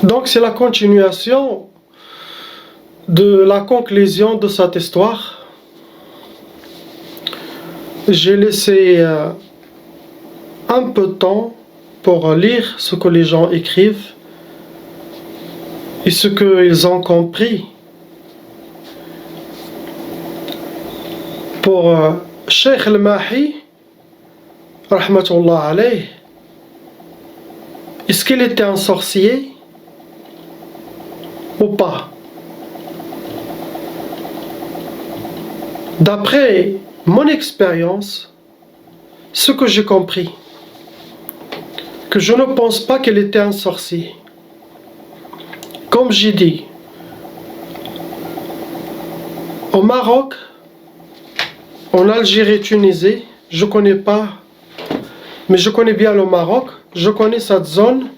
Donc c'est la continuation de la conclusion de cette histoire. J'ai laissé un peu de temps pour lire ce que les gens écrivent et ce qu'ils ont compris. Pour Cheikh al-Mahi, rahmatullah alayh, est-ce qu'il était un sorcier ou pas? D'après mon expérience, ce que j'ai compris, que je ne pense pas qu'il était un sorcier. Comme j'ai dit, au Maroc, en Algérie, Tunisie, je ne connais pas, mais je connais bien le Maroc, je connais cette zone,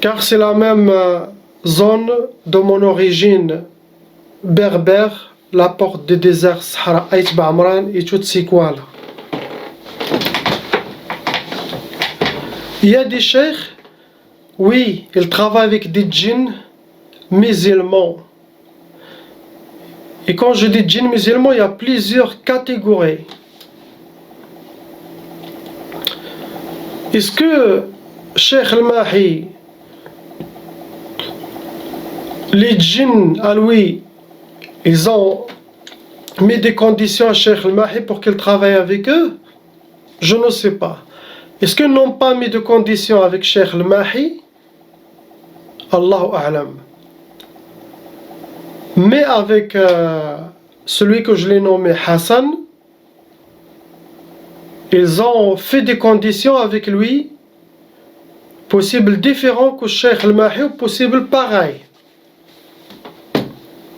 car c'est la même zone de mon origine berbère, la porte du désert Sahara, Aït Ba'amran et toutes ces coins là. Il y a des cheikhs, oui, ils travaillent avec des djinns musulmans. Et quand je dis djinns musulmans, il y a plusieurs catégories. Est-ce que Cheikh al-Mahi, les djinns à lui, ils ont mis des conditions à Cheikh al-Mahi pour qu'il travaille avec eux? Je ne sais pas. Est-ce qu'ils n'ont pas mis de conditions avec Cheikh al-Mahi? Allahu a'lam. Mais avec celui que je l'ai nommé Hassan, ils ont fait des conditions avec lui, possible différents que Cheikh al-Mahi ou possible pareil.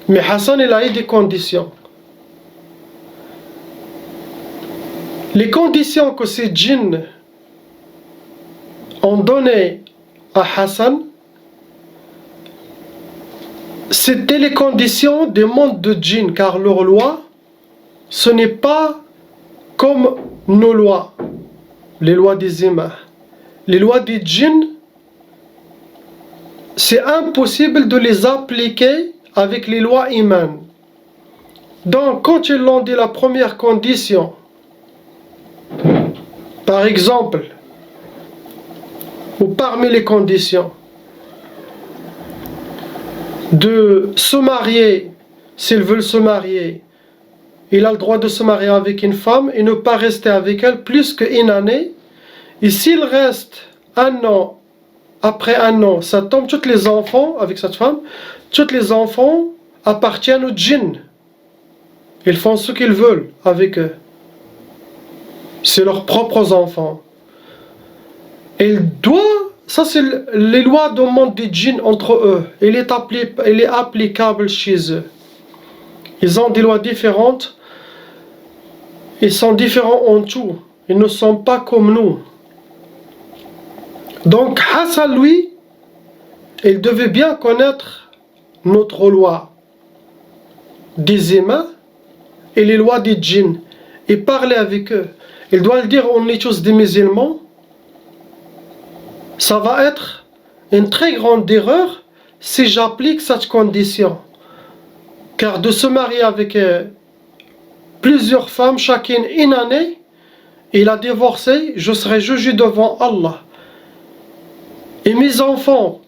Mais Hassan, il a eu des conditions. Les conditions que ces djinns ont données à Hassan, c'était les conditions des mondes de djinns, car leurs lois, ce n'est pas comme nos lois, les lois des humains. Les lois des djinns, c'est impossible de les appliquer avec les lois humaines. Donc, quand ils l'ont dit la première condition, par exemple, ou parmi les conditions, de se marier, s'ils veulent se marier, il a le droit de se marier avec une femme et ne pas rester avec elle plus qu'une année. Et s'il reste un an, après un an, ça tombe, tous les enfants avec cette femme, tous les enfants appartiennent aux djinns. Ils font ce qu'ils veulent avec eux. C'est leurs propres enfants. Ça c'est les lois du monde des djinns entre eux. Il est applicable chez eux. Ils ont des lois différentes. Ils sont différents en tout. Ils ne sont pas comme nous. Donc Hassan, lui, il devait bien connaître notre loi des humains et les lois des djinns et parler avec eux. Il doit le dire, on est tous des musulmans. Ça va être une très grande erreur si j'applique cette condition. Car de se marier avec plusieurs femmes, chacune une année, il a divorcé, je serai jugé devant Allah. Et mes enfants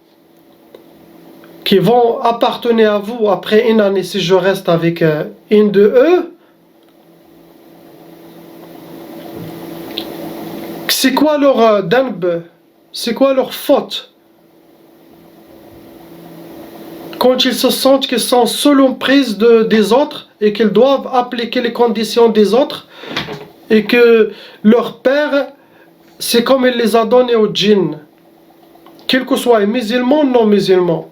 qui vont appartenir à vous après une année, si je reste avec une de eux, c'est quoi leur dhanb? C'est quoi leur faute? Quand ils se sentent qu'ils sont sous l'emprise des autres et qu'ils doivent appliquer les conditions des autres et que leur père, c'est comme il les a donnés aux djinns, quel que soit musulman ou non musulman.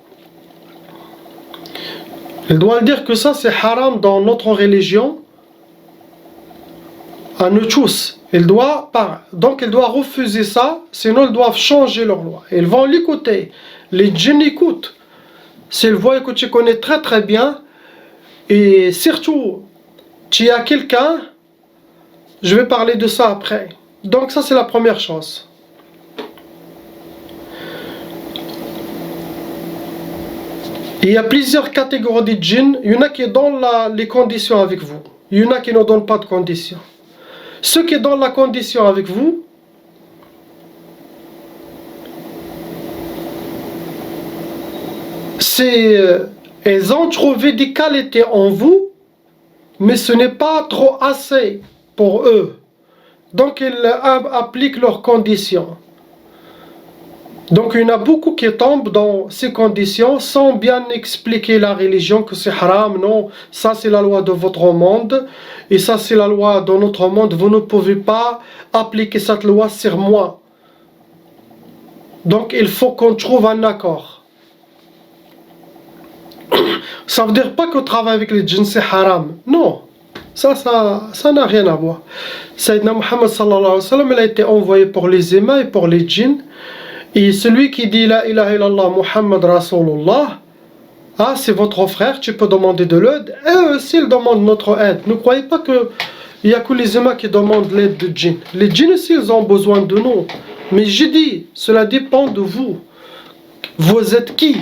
Il doit dire que ça c'est haram dans notre religion à nous tous. Donc il doit refuser ça, sinon ils doivent changer leur loi. Ils vont l'écouter. Les djinns écoutent. S'ils voient que tu connais très très bien, et surtout, tu as quelqu'un, je vais parler de ça après. Donc ça c'est la première chose. Il y a plusieurs catégories de djinns. Il y en a qui donnent les conditions avec vous. Il y en a qui ne donnent pas de conditions. Ceux qui donnent la condition avec vous, ils ont trouvé des qualités en vous, mais ce n'est pas trop assez pour eux. Donc ils appliquent leurs conditions. Donc il y en a beaucoup qui tombent dans ces conditions sans bien expliquer la religion, que c'est haram, non, ça c'est la loi de votre monde, et ça c'est la loi de notre monde, vous ne pouvez pas appliquer cette loi sur moi. Donc il faut qu'on trouve un accord. Ça veut dire pas que travailler avec les djinns c'est haram, non, ça n'a rien à voir. Sayyidina Muhammad sallallahu alayhi wa sallam, il a été envoyé pour les humains et pour les djinns. Et celui qui dit la ilaha illallah Muhammad Rasulullah, ah c'est votre frère, tu peux demander de l'aide. Et eux aussi ils demandent notre aide. Ne croyez pas qu'il n'y a que les humains qui demandent l'aide de djinns. Les djinns aussi ils ont besoin de nous. Mais j'ai dit, cela dépend de vous. Vous êtes qui?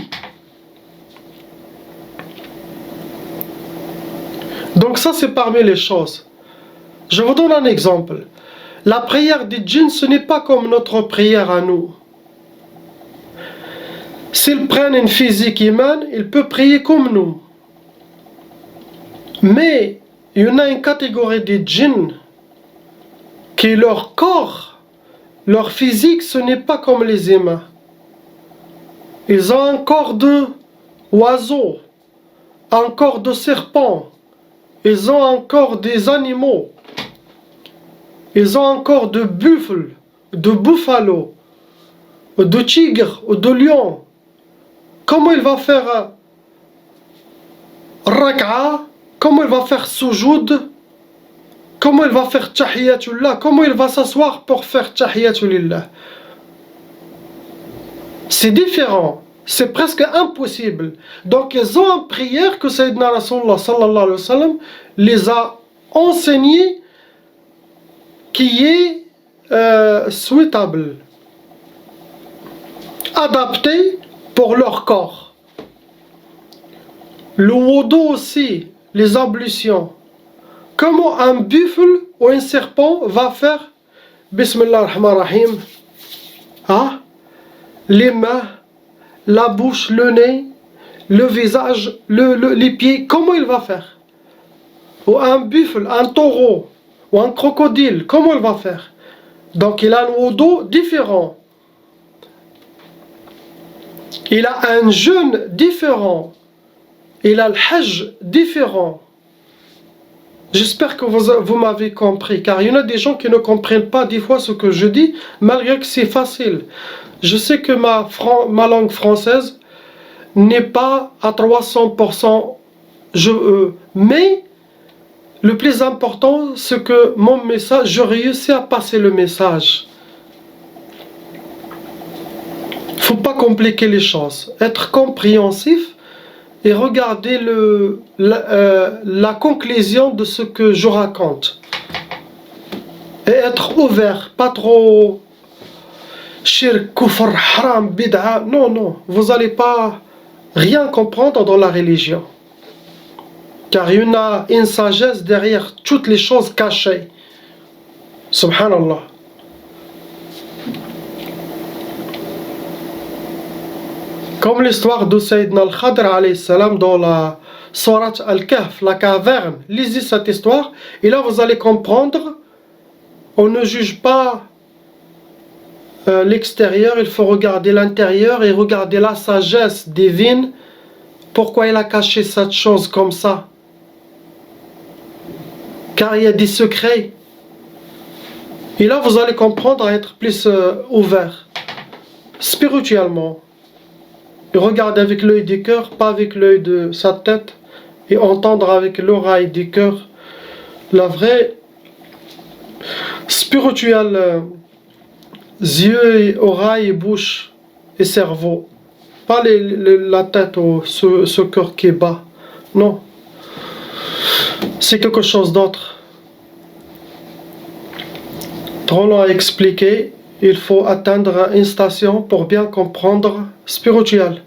Donc ça c'est parmi les choses. Je vous donne un exemple. La prière des djinns, ce n'est pas comme notre prière à nous. S'ils prennent une physique humaine, ils peuvent prier comme nous. Mais il y en a une catégorie de djinns qui leur corps, leur physique, ce n'est pas comme les humains. Ils ont un corps de oiseau, un corps de serpent, ils ont un corps des animaux, ils ont un corps de buffle, de buffalo, de tigre ou de lion. Comment il va faire raka'a? Comment il va faire sujoud? Comment il va faire tahiyatullah? Comment il va s'asseoir pour faire tahiyatullah? C'est différent. C'est presque impossible. Donc ils ont une prière que Sayyidina Rasulullah sallallahu alayhi wa sallam les a enseignée qui est souhaitable, adaptée pour leur corps. Le wudu aussi, les ablutions. Comment un buffle ou un serpent va faire Bismillah ar-Rahman ar-Rahim, hein? Les mains, la bouche, le nez, le visage, les pieds, comment il va faire? Ou un buffle, un taureau, ou un crocodile, comment il va faire? Donc il a un wudu différent. Il a un jeûne différent. Il a le hajj différent. J'espère que vous m'avez compris, car il y en a des gens qui ne comprennent pas des fois ce que je dis, malgré que c'est facile. Je sais que ma langue française n'est pas à 300%, mais le plus important, c'est que mon message, je réussis à passer le message. Il ne faut pas compliquer les choses, être compréhensif et regarder la conclusion de ce que je raconte. Et être ouvert, pas trop shirk, kufr, haram, bid'a. Non, vous n'allez pas rien comprendre dans la religion. Car il y en a une sagesse derrière toutes les choses cachées. Subhanallah. Comme l'histoire de Sayyidina al-Khadr alayhi salam dans la Surat al-Kahf, la caverne. Lisez cette histoire et là vous allez comprendre, on ne juge pas l'extérieur, il faut regarder l'intérieur et regarder la sagesse divine. Pourquoi il a caché cette chose comme ça? Car il y a des secrets. Et là vous allez comprendre à être plus ouvert spirituellement. Et regarder avec l'œil du cœur, pas avec l'œil de sa tête, et entendre avec l'oreille du cœur. La vraie spirituelle, yeux, et oreilles, et bouche et cerveau. Pas la tête ou ce cœur qui est bas. Non. C'est quelque chose d'autre. Trop long à expliquer. Il faut atteindre une station pour bien comprendre spirituel.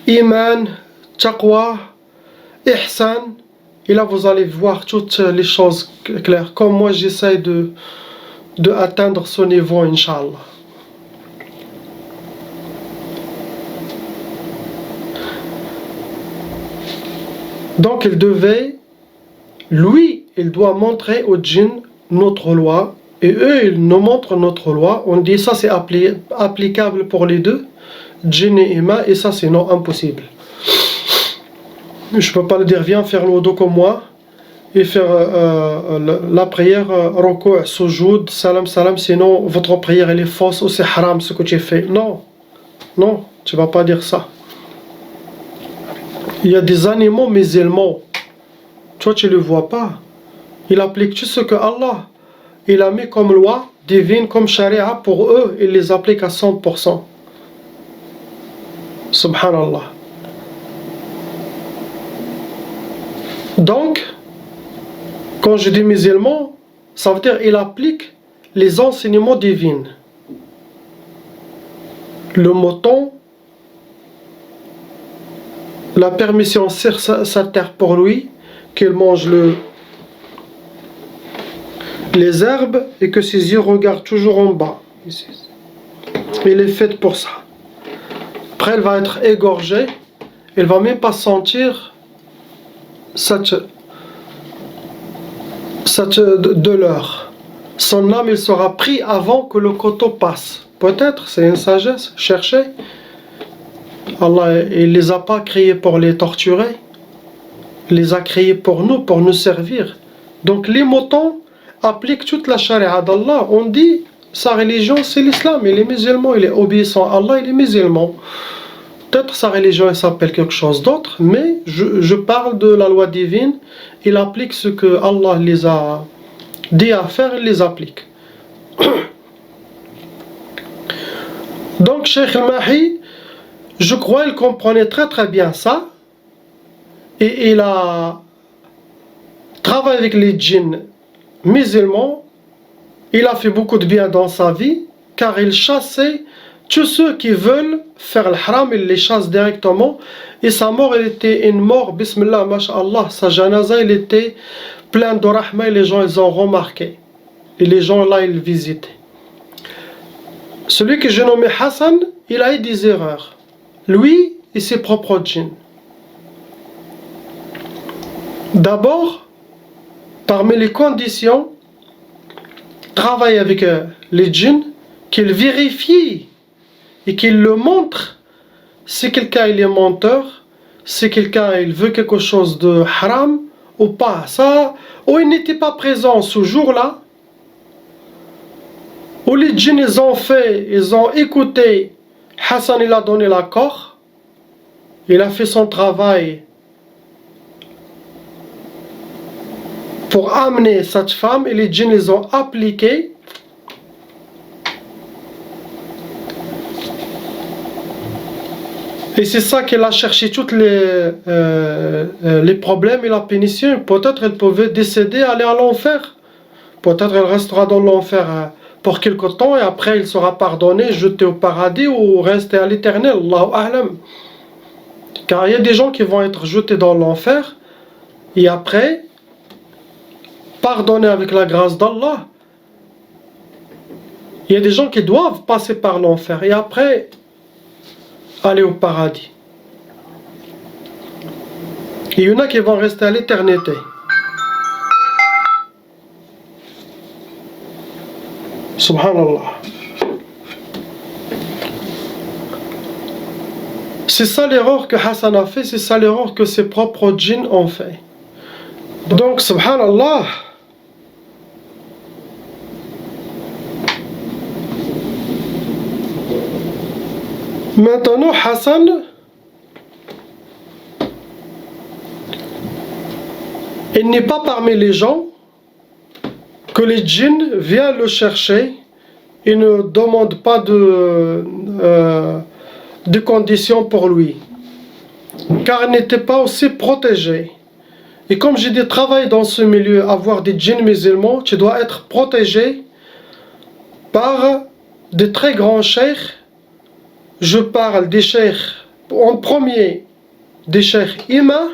Iman, taqwa, ihsan. Et là, vous allez voir toutes les choses claires. Comme moi, j'essaie de atteindre ce niveau, Inch'Allah. Donc, il doit montrer aux djinns notre loi. Et eux, ils nous montrent notre loi. On dit ça, c'est applicable pour les deux, djinn et humain. Et ça, c'est non, impossible. Je ne peux pas le dire, viens faire le wudu comme moi et faire la prière, ruku', sujoud, salam, salam, sinon votre prière elle est fausse ou c'est haram ce que tu fais. Non, non, tu ne vas pas dire ça. Il y a des animaux musulmans, toi tu ne le vois pas. Ils appliquent tout ce que Allah il a mis comme loi divine, comme charia pour eux, ils les appliquent à 100%. Subhanallah. Donc, quand je dis musulman, ça veut dire qu'il applique les enseignements divins. Le mouton, la permission sur sa terre pour lui, qu'il mange les herbes et que ses yeux regardent toujours en bas. Il est fait pour ça. Après, elle va être égorgée, elle ne va même pas sentir cette douleur. Son âme, il sera pris avant que le couteau passe. Peut-être, c'est une sagesse. Cherchez. Allah, il les a pas créés pour les torturer. Il les a créés pour nous servir. Donc les moutons appliquent toute la charia d'Allah. On dit, sa religion, c'est l'islam. Il est musulman, il est obéissant à Allah, il est musulman. Peut-être sa religion elle s'appelle quelque chose d'autre, mais je parle de la loi divine. Il applique ce que Allah les a dit à faire, il les applique. Donc Cheikh al-Mahi, je crois qu'il comprenait très très bien ça. Et il a travaillé avec les djinns musulmans. Il a fait beaucoup de bien dans sa vie, car il chassait tous ceux qui veulent faire le haram, il les chasse directement. Et sa mort, elle était une mort, bismillah, masha'Allah. Sa janaza, il était plein de rahma et les gens, ils ont remarqué. Et les gens, là, ils visitaient. Celui que j'ai nommé Hassan, il a eu des erreurs. Lui et ses propres djinns. D'abord, parmi les conditions, travailler avec les djinns, qu'ils vérifient et qu'il le montre si quelqu'un il est menteur, si quelqu'un il veut quelque chose de haram ou pas. Ça, ou il n'était pas présent ce jour-là, ou les djinns ils ont écouté, Hassan il a donné l'accord, il a fait son travail pour amener cette femme et les djinns ils ont appliqué. Et c'est ça qu'elle a cherché tous les problèmes et la punition. Peut-être elle pouvait décéder, aller à l'enfer. Peut-être elle restera dans l'enfer pour quelque temps et après il sera pardonné, jeté au paradis ou rester à l'éternel. Allahu a'lam. Car il y a des gens qui vont être jetés dans l'enfer et après pardonnés avec la grâce d'Allah. Il y a des gens qui doivent passer par l'enfer et après aller au paradis. Et il y en a qui vont rester à l'éternité. Subhanallah. C'est ça l'erreur que Hassan a fait, c'est ça l'erreur que ses propres djinns ont fait. Donc, subhanallah. Maintenant, Hassan, il n'est pas parmi les gens que les djinns viennent le chercher et ne demandent pas de conditions pour lui. Car il n'était pas aussi protégé. Et comme j'ai dit, travailler dans ce milieu, avoir des djinns musulmans, tu dois être protégé par de très grands cheikhs. Je parle des cheikhs en premier des cheikhs imams,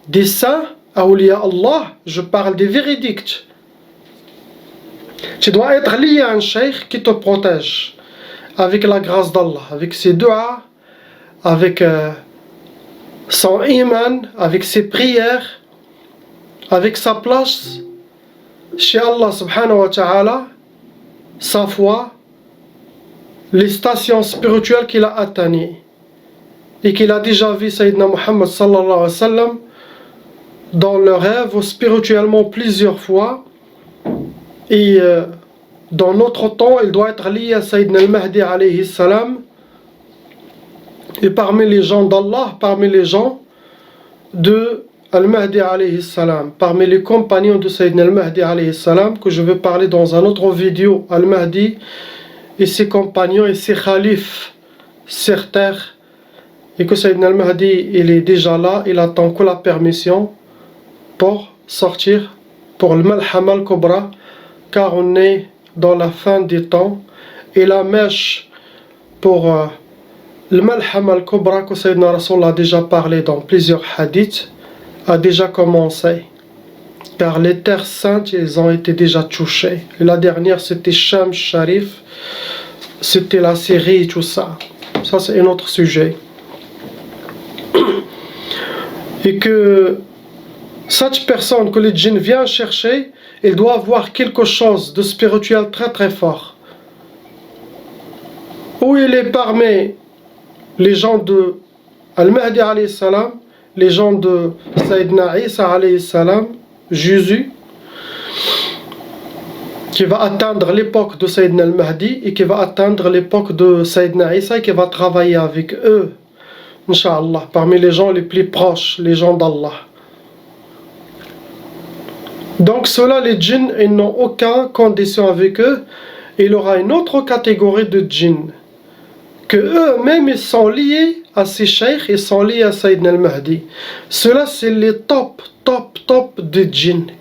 des saints, awliya Allah, je parle des véridiques. Tu dois être lié à un cheikh qui te protège avec la grâce d'Allah, avec ses du'as, avec son iman, avec ses prières, avec sa place chez Allah subhanahu wa ta'ala, sa foi, les stations spirituelles qu'il a atteignées et qu'il a déjà vu Sayyidina Muhammad sallallahu alayhi wa sallam dans le rêve ou spirituellement plusieurs fois. Et dans notre temps, il doit être lié à Sayyidina al-Mahdi alayhi salam. Et parmi les gens d'Allah, parmi les gens de al-Mahdi alayhi salam, parmi les compagnons de Sayyidina al-Mahdi alayhi salam, que je vais parler dans un autre vidéo, al-Mahdi et ses compagnons et ses khalifes sur terre, et que Sayyidina al-Mahdi il est déjà là, il attend que la permission pour sortir pour le Malhama al-Kubra, car on est dans la fin des temps et la mèche pour le Malhama al-Kubra que Sayyidina Rasul a déjà parlé dans plusieurs hadiths a déjà commencé, car les terres saintes elles ont été déjà touchées. Et la dernière c'était Sham Sharif, c'était la Syrie et tout ça. Ça c'est un autre sujet. Et que cette personne que le djinn vient chercher, il doit avoir quelque chose de spirituel très très fort. Ou il est parmi les gens de Al-Mahdi alayhi salam, les gens de Sayyidina Isa alayhi salam, Jésus, qui va atteindre l'époque de Sayyidina Al-Mahdi et qui va atteindre l'époque de Sayyidina Isa et qui va travailler avec eux, Inch'Allah, parmi les gens les plus proches, les gens d'Allah. Donc ceux-là, les djinns, ils n'ont aucune condition avec eux. Il y aura une autre catégorie de djinns, que eux-mêmes, ils sont liés à ces cheikhs, ils sont liés à Sayyidina al-Mahdi. Ceux-là, c'est les top des djinns.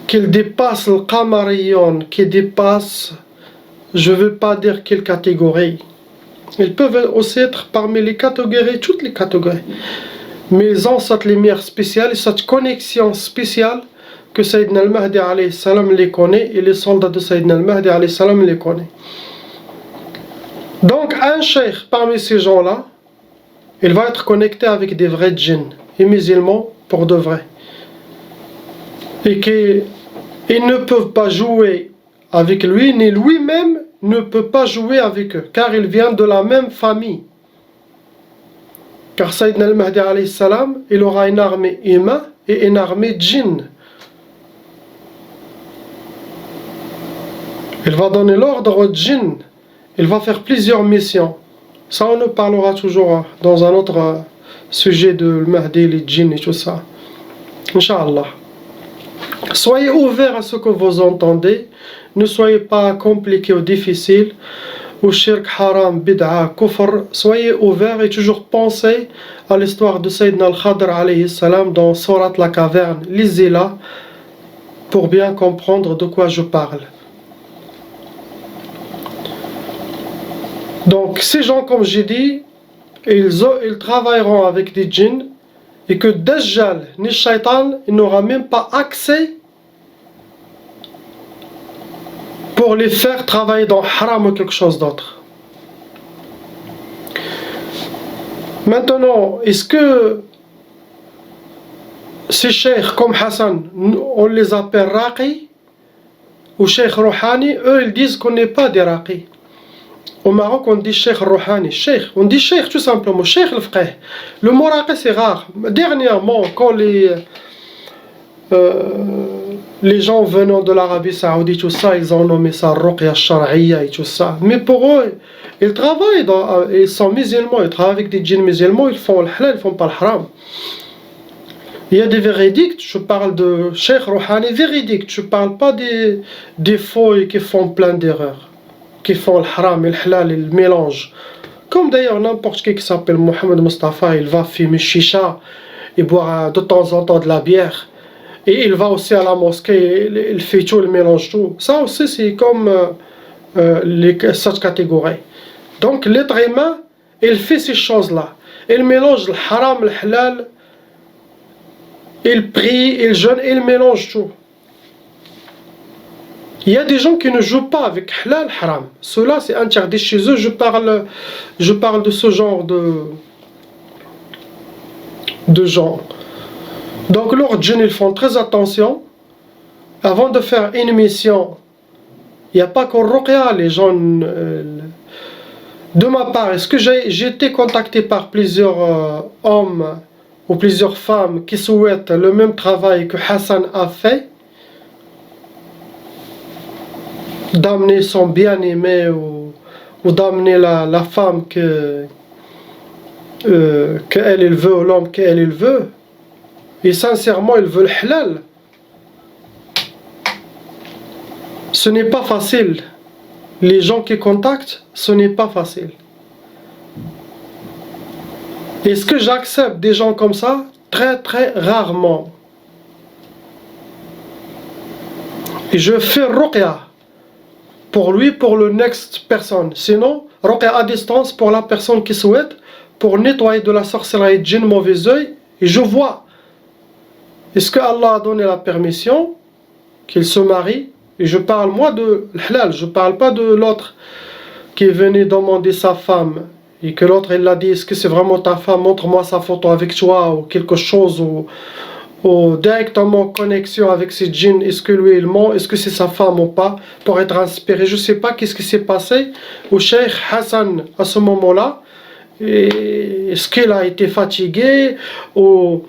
Qu'ils dépassent le Qamariyon, qui dépassent, je ne veux pas dire quelle catégorie. Ils peuvent aussi être parmi les catégories, toutes les catégories. Mais ils ont cette lumière spéciale, cette connexion spéciale que Sayyidina al-Mahdi alayhi salam les connaît et les soldats de Sayyidina al-Mahdi alayhi salam les connaissent. Donc un cheikh parmi ces gens-là, il va être connecté avec des vrais djinns et musulmans pour de vrai. Et qu'ils ne peuvent pas jouer avec lui, ni lui-même ne peut pas jouer avec eux, car il vient de la même famille. Car Sayyidina al-Mahdi alayhi salam, il aura une armée humaine et une armée djinn. Il va donner l'ordre au djinn. Il va faire plusieurs missions. Ça, on en parlera toujours dans un autre sujet de Mahdi, les djinns et tout ça. Inch'Allah. Soyez ouverts à ce que vous entendez. Ne soyez pas compliqués ou difficiles. Ou shirk, haram, bid'a, kufr. Soyez ouverts et toujours pensez à l'histoire de Sayyidina al-Khadr alayhi salam dans Surat la caverne. Lisez-la pour bien comprendre de quoi je parle. Donc ces gens, comme j'ai dit, ils travailleront avec des djinns et que Dajjal ni Shaitan n'aura même pas accès pour les faire travailler dans haram ou quelque chose d'autre. Maintenant, est-ce que ces cheikhs comme Hassan, on les appelle Raqi ou Cheikh Rouhani, eux ils disent qu'on n'est pas des Raqi. Au Maroc, on dit Cheikh Rouhani, Cheikh, on dit Cheikh tout simplement, Cheikh le frère. Le mot Raqi c'est rare. Dernièrement, quand les gens venant de l'Arabie Saoudite, tout ça, ils ont nommé ça Ruqya Shar'iyya et tout ça. Mais pour eux, ils travaillent, ils sont musulmans, ils travaillent avec des djinns musulmans, ils font le halal, ils font pas le haram. Il y a des véridiques, je parle de Cheikh Rouhani véridiques, je parle pas des faux qui font plein d'erreurs, qui font le haram et le halal et le mélange. Comme d'ailleurs n'importe qui s'appelle Mohamed Mustafa, il va fumer chicha et boire de temps en temps de la bière. Et il va aussi à la mosquée, il fait tout, il mélange tout. Ça aussi c'est comme cette catégorie. Donc l'être humain, il fait ces choses-là. Il mélange le haram, le halal, il prie, il jeûne, il mélange tout. Il y a des gens qui ne jouent pas avec halal, haram. Cela c'est interdit chez eux. Je parle de ce genre de gens. Donc leurs djinns, ils font très attention. Avant de faire une mission, il n'y a pas qu'au ruqya, les gens... de ma part, est-ce que j'ai été contacté par plusieurs hommes ou plusieurs femmes qui souhaitent le même travail que Hassan a fait, d'amener son bien-aimé ou d'amener la femme qu'elle il veut, ou l'homme qu'elle il veut, et sincèrement il veut le halal. Ce n'est pas facile. Les gens qui contactent, ce n'est pas facile. Est-ce que j'accepte des gens comme ça? Très très rarement. Et je fais ruqya pour lui, pour le next personne. Sinon, ruqya à distance pour la personne qui souhaite, pour nettoyer de la sorcellerie, djinn, mauvais œil. Et je vois, est-ce que Allah a donné la permission qu'il se marie? Et je parle moi de halal, je parle pas de l'autre qui est venu demander sa femme et que l'autre il l'a dit, est-ce que c'est vraiment ta femme, montre-moi sa photo avec toi ou quelque chose, ou directement connexion avec ces djinns, est-ce que lui il ment, est-ce que c'est sa femme ou pas, pour être inspiré. Je sais pas qu'est-ce qui s'est passé au Cheikh Hassan à ce moment-là, est-ce qu'il a été fatigué ou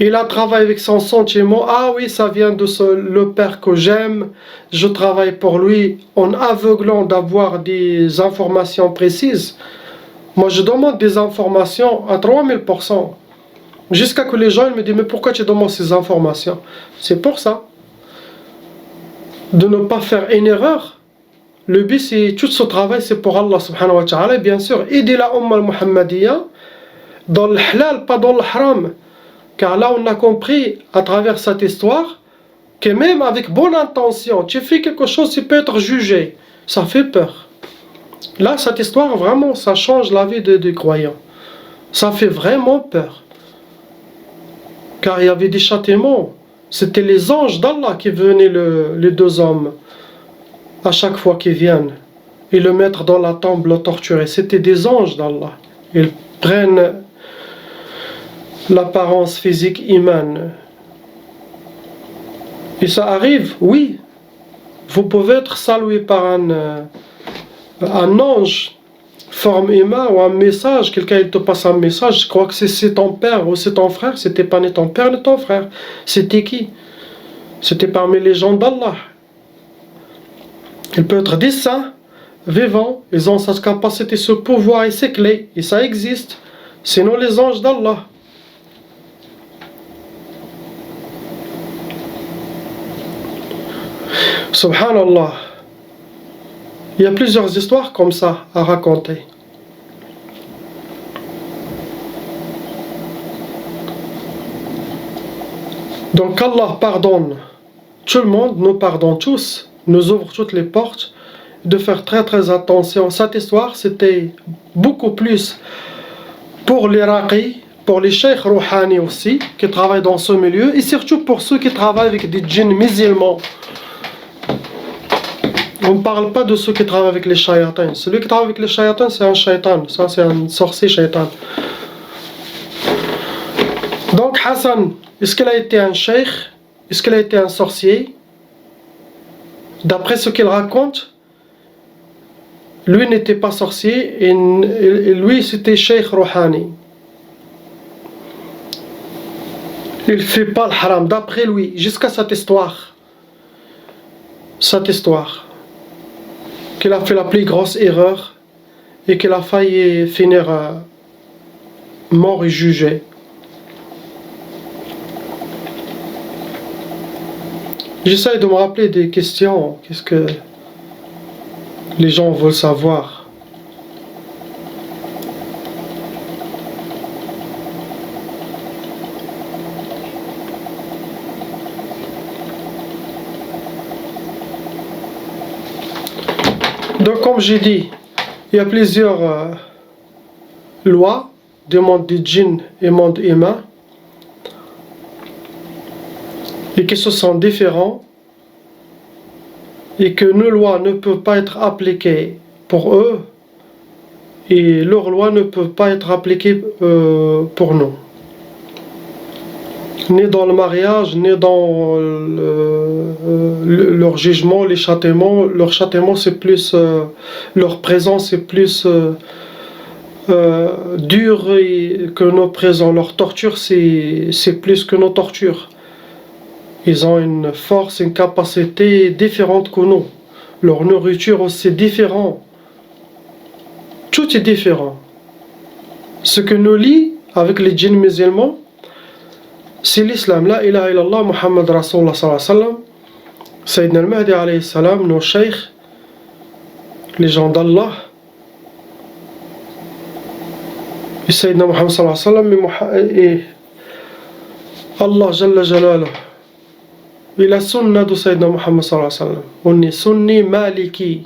il a travaillé avec son sentiment. Ah oui, ça vient de le père que j'aime. Je travaille pour lui en aveuglant d'avoir des informations précises. Moi, je demande des informations à 3000%. Jusqu'à que les gens ils me disent, mais pourquoi tu demandes ces informations? C'est pour ça. De ne pas faire une erreur. Le but, c'est tout ce travail, c'est pour Allah subhanahu wa ta'ala. Et bien sûr, aider la Ummah al-Muhammadiyya dans le halal, pas dans le haram. Car là, on a compris à travers cette histoire que même avec bonne intention, tu fais quelque chose qui peut être jugé. Ça fait peur. Là, cette histoire, vraiment, ça change la vie des croyants. Ça fait vraiment peur. Car il y avait des châtiments. C'était les anges d'Allah qui venaient, les deux hommes, à chaque fois qu'ils viennent, et le mettre dans la tombe, le torturer. C'était des anges d'Allah. Ils prennent l'apparence physique humaine. Et ça arrive, oui. Vous pouvez être salué par un ange, forme humaine, ou un message, quelqu'un il te passe un message, je crois que c'est ton père ou c'est ton frère, c'était pas ni ton père ni ton frère. C'était qui? C'était parmi les gens d'Allah. Il peut être des saints, vivants, ils ont cette capacité, ce pouvoir et ces clés, et ça existe. Sinon les anges d'Allah. Subhanallah. Il y a plusieurs histoires comme ça à raconter. Donc Allah pardonne tout le monde, nous pardonne tous, nous ouvre toutes les portes, de faire très très attention. Cette histoire c'était beaucoup plus pour les raqis, pour les cheikhs rouhani aussi, qui travaillent dans ce milieu, et surtout pour ceux qui travaillent avec des djinns musulmans. On ne parle pas de ceux qui travaillent avec les shayatans. Celui qui travaille avec les shayatans, c'est un shaytan. Ça, c'est un sorcier shaytan. Donc, Hassan, est-ce qu'il a été un sheikh? Est-ce qu'il a été un sorcier? D'après ce qu'il raconte, lui n'était pas sorcier, et lui, c'était cheikh rouhani. Il ne fait pas le haram, d'après lui, jusqu'à cette histoire. Cette histoire. Qu'il a fait la plus grosse erreur et qu'il a failli finir mort et jugé. J'essaie de me rappeler des questions. Qu'est-ce que les gens veulent savoir? Donc comme j'ai dit, il y a plusieurs lois du monde des djinns et monde humain, et que ce sont différents, et que nos lois ne peuvent pas être appliquées pour eux, et leurs lois ne peuvent pas être appliquées pour nous. Ni dans le mariage, ni dans leur jugement, les châtiments. Leur châtiment, c'est plus... leur présence, c'est plus dur que nos présents. Leur torture, c'est plus que nos tortures. Ils ont une force, une capacité différente que nous. Leur nourriture aussi différente. Tout est différent. Ce que nous lie avec les djinns musulmans, c'est l'islam. La ilaha illallah, Muhammad Rasulullah sallallahu alayhi wa sallam, Sayyidina al-Mahdi alayhi salam, nos cheikhs, les gens d'Allah, et Sayyidina Muhammad sallallahu alayhi wa sallam, et Allah Jalla Jalaluh. Et la sunna de Sayyidina Muhammad sallallahu alayhi wa sallam. On est sunni maliki.